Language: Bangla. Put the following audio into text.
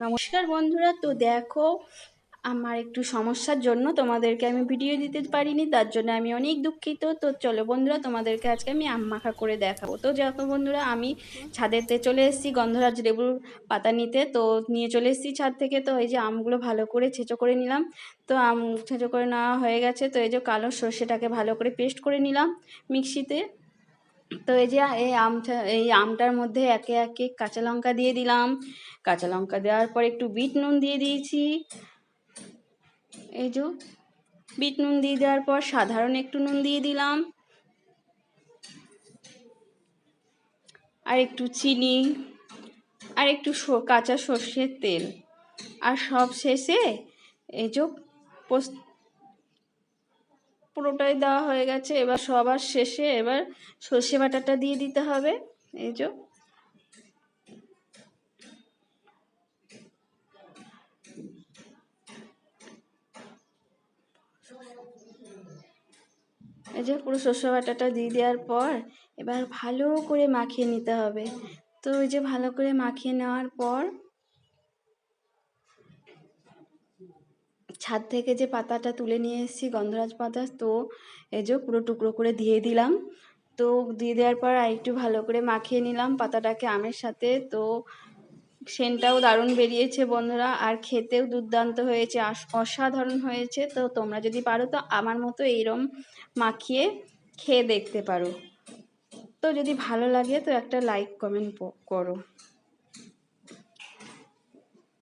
নমস্কার বন্ধুরা, তো দেখো আমার একটু সমস্যার জন্য তোমাদেরকে আমি ভিডিও দিতে পারিনি, তার জন্য আমি অনেক দুঃখিত। তো চলো বন্ধুরা, তোমাদেরকে আজকে আমি আম মাখা করে দেখাবো। তো দেখো বন্ধুরা, আমি ছাদেতে চলে এসেছি গন্ধরাজ লেবুর পাতা নিতে। তো নিয়ে চলে এসেছি ছাদ থেকে। তো এই যে আমগুলো ভালো করে ছেঁচো করে নিলাম। তো আম ছেঁচো করে নেওয়া হয়ে গেছে। তো এই যে কালো সর্ষেটাকে ভালো করে পেস্ট করে নিলাম মিক্সিতে। তো এই যে এই আমটার মধ্যে একে একে কাঁচা লঙ্কা দিয়ে দিলাম। কাঁচা লঙ্কা দেওয়ার পর একটু বিট নুন দিয়ে দিয়েছি। এই যে বিট নুন দিয়ে দেওয়ার পর সাধারণ একটু নুন দিয়ে দিলাম, আর একটু চিনি, আর একটু কাঁচা সর্ষের তেল, আর সব শেষে এই যে পুরোটাই দেওয়া হয়ে গেছে। এবার সবার শেষে এবার সর্ষে বাটাটা দিয়ে দিতে হবে। এই যে পুরো সর্ষে বাটাটা দিয়ে দেওয়ার পর এবার ভালো করে মাখিয়ে নিতে হবে। তো এই যে ভালো করে মাখিয়ে নেওয়ার পর ছাদ থেকে যে পাতাটা তুলে নিয়ে এসেছি গন্ধরাজ পাতা, তো এই যে পুরো টুকরো করে দিয়ে দিলাম। তো দিয়ে দেওয়ার পর আর একটু ভালো করে মাখিয়ে নিলাম পাতাটাকে আমের সাথে। তো সেন্টটাও দারুণ বেরিয়েছে বন্ধুরা, আর খেতেও দুর্দান্ত হয়েছে, অসাধারণ হয়েছে। তো তোমরা যদি পারো তো আমার মতো এইরকম মাখিয়ে খেয়ে দেখতে পারো। তো যদি ভালো লাগে তো একটা লাইক কমেন্ট করো।